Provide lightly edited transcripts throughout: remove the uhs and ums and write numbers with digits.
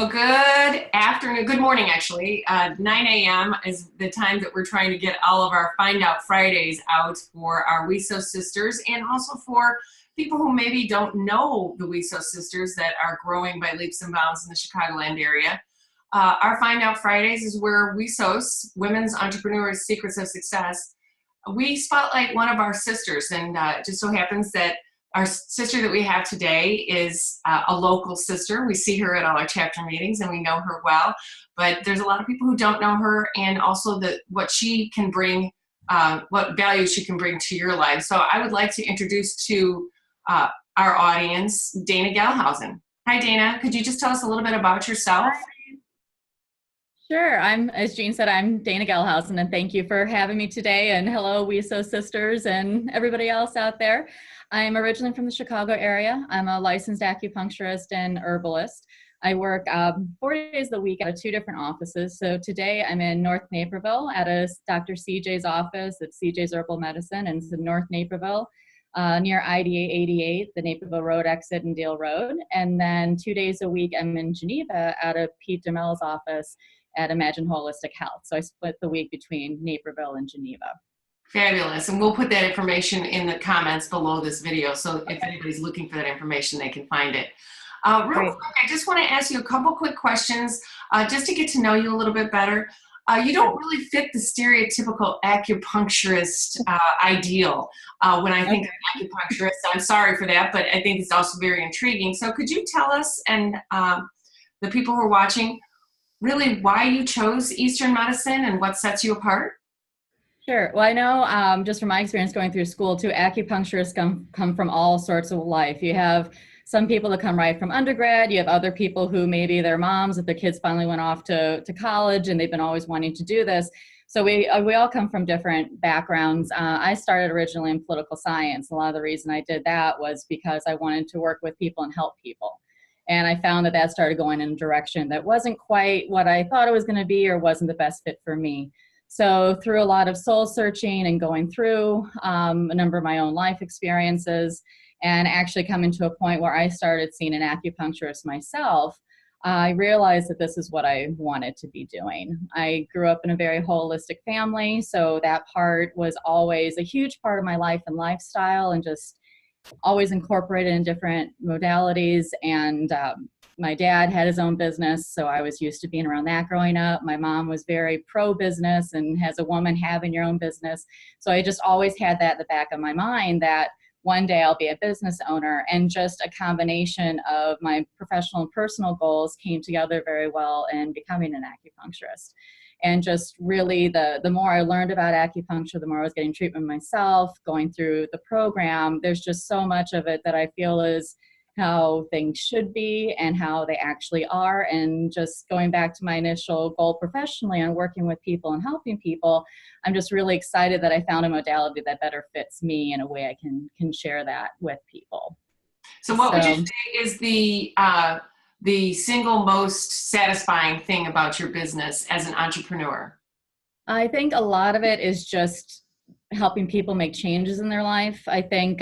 Well, good afternoon, good morning actually. 9 a.m. is the time that we're trying to get all of our Find Out Fridays out for our WESOS sisters and also for people who maybe don't know the WESOS sisters that are growing by leaps and bounds in the Chicagoland area. Our Find Out Fridays is where WESOS, Women's Entrepreneurs Secrets of Success, we spotlight one of our sisters, and it just so happens that our sister that we have today is a local sister. We see her at all our chapter meetings and we know her well, but there's a lot of people who don't know her, and also what she can bring, what value she can bring to your life. So I would like to introduce to our audience, Dana Gehlhausen. Hi, Dana. Could you just tell us a little bit about yourself? Sure. As Jean said, I'm Dana Gehlhausen, and thank you for having me today. And hello, WESOS sisters and everybody else out there. I'm originally from the Chicago area. I'm a licensed acupuncturist and herbalist. I work 4 days a week out of 2 different offices. So today I'm in North Naperville at Dr. CJ's office at CJ's Herbal Medicine, and it's in North Naperville near IDA 88, the Naperville Road exit and Deal Road. And then 2 days a week I'm in Geneva out of Pete DeMel's office at Imagine Holistic Health. So I split the week between Naperville and Geneva. Fabulous. And we'll put that information in the comments below this video. So if anybody's looking for that information, they can find it. Real quick, I just want to ask you a couple quick questions just to get to know you a little bit better. You don't really fit the stereotypical acupuncturist ideal when I think of acupuncturist. I'm sorry for that, but I think it's also very intriguing. So could you tell us and the people who are watching really why you chose Eastern medicine and what sets you apart? Sure. Well, I know just from my experience going through school too, acupuncturists come from all sorts of life. You have some people that come right from undergrad. You have other people who maybe their moms, if their kids finally went off to college and they've been always wanting to do this. So we all come from different backgrounds. I started originally in political science. A lot of the reason I did that was because I wanted to work with people and help people. And I found that started going in a direction that wasn't quite what I thought it was going to be, or wasn't the best fit for me. So through a lot of soul searching and going through a number of my own life experiences, and actually coming to a point where I started seeing an acupuncturist myself, I realized that this is what I wanted to be doing. I grew up in a very holistic family, so that part was always a huge part of my life and lifestyle, and just always incorporated in different modalities. And my dad had his own business, so I was used to being around that growing up. My mom was very pro-business, and as a woman having your own business. So I just always had that in the back of my mind that one day I'll be a business owner, and just a combination of my professional and personal goals came together very well in becoming an acupuncturist. And just really the more I learned about acupuncture, the more I was getting treatment myself, going through the program, there's just so much of it that I feel is how things should be and how they actually are. And just going back to my initial goal professionally on working with people and helping people, I'm just really excited that I found a modality that better fits me in a way I can share that with people. So what would you say is the single most satisfying thing about your business as an entrepreneur? I think a lot of it is just helping people make changes in their life. I think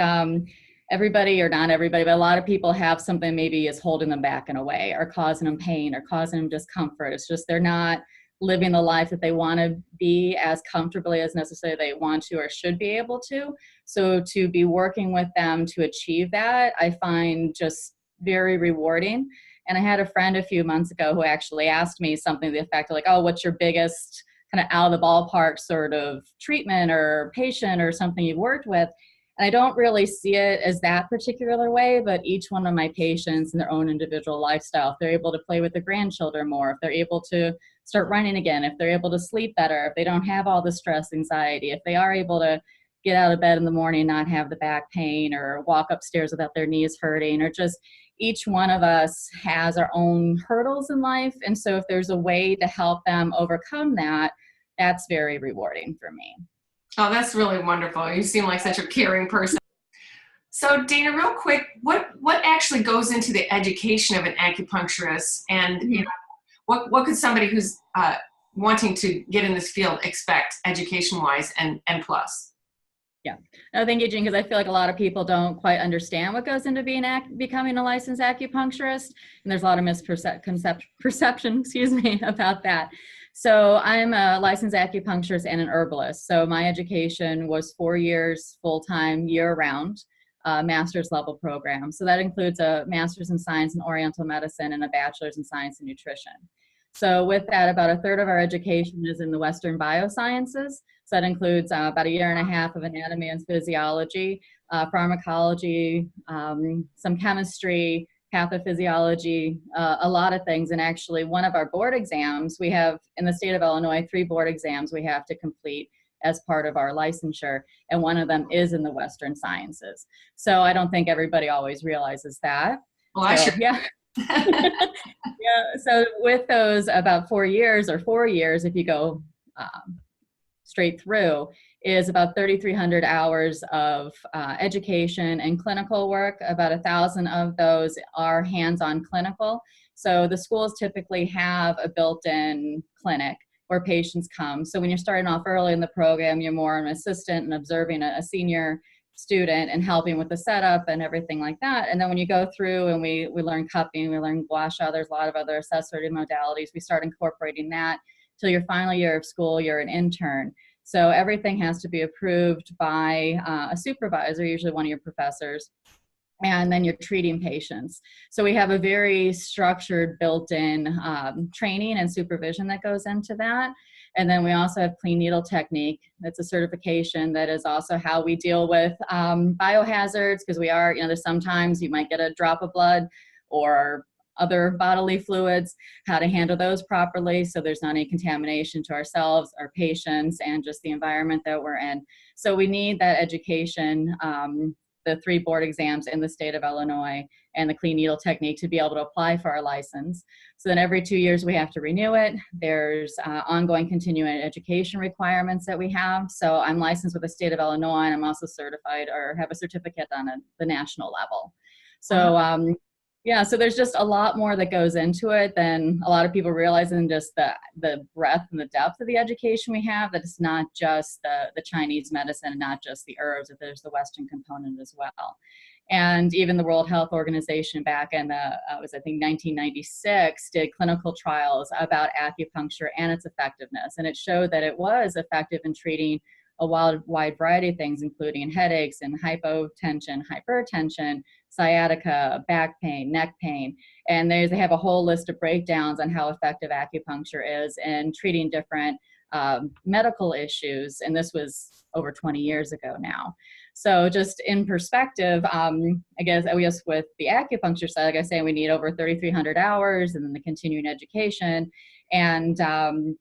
everybody, or not everybody, but a lot of people have something maybe is holding them back in a way, or causing them pain, or causing them discomfort. It's just they're not living the life that they want to be as comfortably as necessarily they want to or should be able to. So to be working with them to achieve that, I find just very rewarding. And I had a friend a few months ago who actually asked me something to the effect of like, oh, what's your biggest kind of out of the ballpark sort of treatment or patient or something you've worked with? And I don't really see it as that particular way, but each one of my patients in their own individual lifestyle, if they're able to play with their grandchildren more, if they're able to start running again, if they're able to sleep better, if they don't have all the stress, anxiety, if they are able to get out of bed in the morning, not have the back pain, or walk upstairs without their knees hurting, or just each one of us has our own hurdles in life. And so if there's a way to help them overcome that, that's very rewarding for me. Oh, that's really wonderful. You seem like such a caring person. So Dana, real quick, what actually goes into the education of an acupuncturist, and you know, what could somebody who's wanting to get in this field expect education-wise and plus? Yeah. No, thank you, Jean, because I feel like a lot of people don't quite understand what goes into becoming a licensed acupuncturist. And there's a lot of perception, excuse me, about that. So I'm a licensed acupuncturist and an herbalist. So my education was 4 years full-time, year-round, master's level program. So that includes a master's in science and oriental medicine and a bachelor's in science and nutrition. So with that, about a third of our education is in the Western biosciences. So that includes about a year and a half of anatomy and physiology, pharmacology, some chemistry, pathophysiology, a lot of things. And actually one of our board exams, we have in the state of Illinois, 3 board exams we have to complete as part of our licensure. And one of them is in the Western sciences. So I don't think everybody always realizes that. Well, I should. Yeah. Yeah, so with those about 4 years, or 4 years if you go straight through, is about 3,300 hours of education and clinical work. About 1,000 of those are hands-on clinical. So the schools typically have a built-in clinic where patients come. So when you're starting off early in the program, you're more an assistant and observing a senior student and helping with the setup and everything like that. And then when you go through and we learn cupping, we learn gua sha, there's a lot of other accessory modalities. We start incorporating that till your final year of school, you're an intern. So everything has to be approved by a supervisor, usually one of your professors, and then you're treating patients. So we have a very structured built-in training and supervision that goes into that. And then we also have clean needle technique. That's a certification that is also how we deal with biohazards, because we are, there's sometimes you might get a drop of blood or other bodily fluids, how to handle those properly so there's not any contamination to ourselves, our patients, and just the environment that we're in. So we need that education, the 3 board exams in the state of Illinois and the clean needle technique to be able to apply for our license. So then every 2 years we have to renew it. There's ongoing continuing education requirements that we have. So I'm licensed with the state of Illinois, and I'm also certified or have a certificate on the national level. So yeah, so there's just a lot more that goes into it than a lot of people realize, and just the breadth and the depth of the education we have, that it's not just the Chinese medicine and not just the herbs, that there's the Western component as well. And even the World Health Organization back in was I think 1996, did clinical trials about acupuncture and its effectiveness. And it showed that it was effective in treating a wide variety of things, including headaches and hypotension, hypertension, sciatica, back pain, neck pain. And they have a whole list of breakdowns on how effective acupuncture is in treating different medical issues. And this was over 20 years ago now. So just in perspective, I guess with the acupuncture side, like I say, we need over 3,300 hours, and then the continuing education. And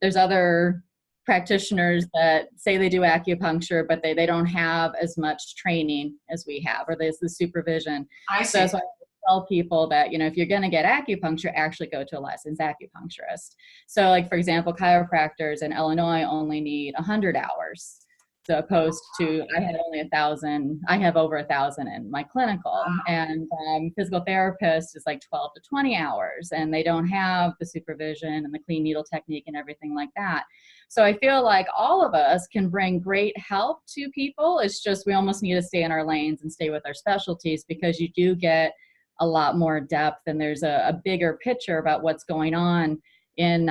there's other practitioners that say they do acupuncture, but they don't have as much training as we have, or there's the supervision. I see. So that's why I tell people that, if you're going to get acupuncture, actually go to a licensed acupuncturist. So like, for example, chiropractors in Illinois only need 100 hours. So opposed to, I had only 1,000, I have over 1,000 in my clinical, and physical therapist is like 12 to 20 hours, and they don't have the supervision and the clean needle technique and everything like that. So I feel like all of us can bring great help to people. It's just, we almost need to stay in our lanes and stay with our specialties, because you do get a lot more depth, and there's a bigger picture about what's going on in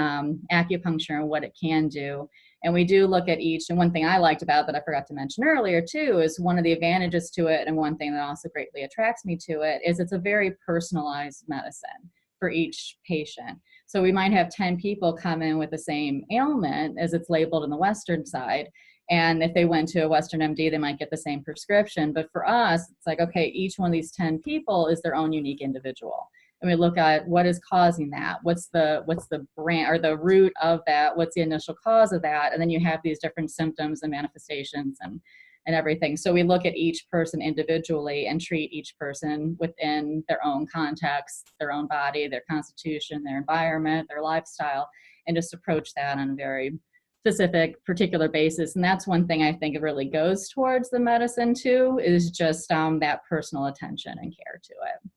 acupuncture and what it can do. And we do look at each, and one thing I liked about that I forgot to mention earlier too, is one of the advantages to it, and one thing that also greatly attracts me to it, is it's a very personalized medicine for each patient. So we might have 10 people come in with the same ailment as it's labeled in the Western side. And if they went to a Western MD, they might get the same prescription. But for us, it's like, okay, each one of these 10 people is their own unique individual. And we look at what is causing that, what's the brand or the root of that, what's the initial cause of that, and then you have these different symptoms and manifestations and everything. So we look at each person individually and treat each person within their own context, their own body, their constitution, their environment, their lifestyle, and just approach that on a very specific, particular basis. And that's one thing I think it really goes towards the medicine too, is just that personal attention and care to it.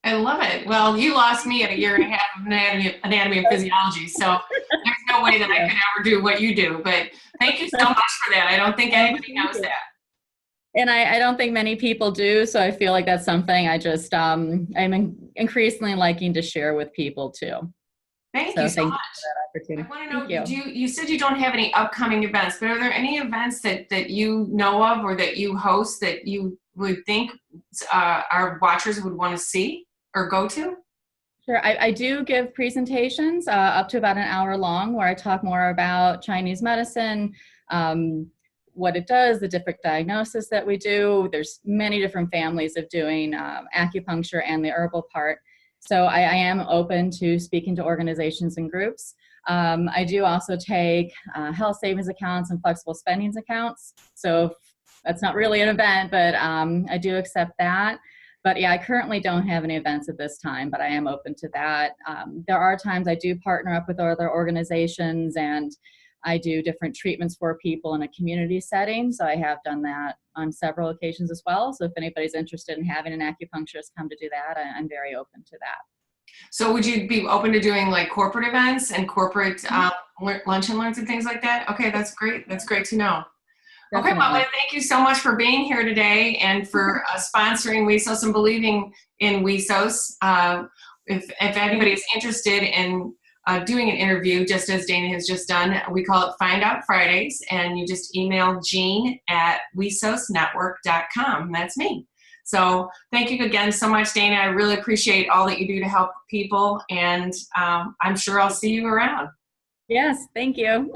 I love it. Well, you lost me at a year and a half of anatomy and physiology, so there's no way that I could ever do what you do. But thank you so much for that. I don't think anybody knows that. And I don't think many people do. So I feel like that's something I just, I'm increasingly liking to share with people too. Thank you So so thank you much. for that I opportunity. want to know, Thank you. you said you don't have any upcoming events, but are there any events that you know of or that you host that you would think our watchers would want to see or go to? Sure. I do give presentations up to about an hour long where I talk more about Chinese medicine, what it does, the different diagnoses that we do. There's many different families of doing acupuncture and the herbal part. So I am open to speaking to organizations and groups. I do also take health savings accounts and flexible spendings accounts. So that's not really an event, but I do accept that. But yeah, I currently don't have any events at this time, but I am open to that. There are times I do partner up with other organizations and I do different treatments for people in a community setting. So I have done that on several occasions as well. So if anybody's interested in having an acupuncturist come to do that, I'm very open to that. So would you be open to doing like corporate events and corporate lunch and learns and things like that? Okay, that's great. That's great to know. Okay, well, Definitely. thank you so much for being here today and for sponsoring WESOS and believing in WESOS. If anybody's interested in doing an interview, just as Dana has just done, we call it Find Out Fridays, and you just email Jean@wesosnetwork.com. That's me. So thank you again so much, Dana. I really appreciate all that you do to help people, and I'm sure I'll see you around. Yes, thank you.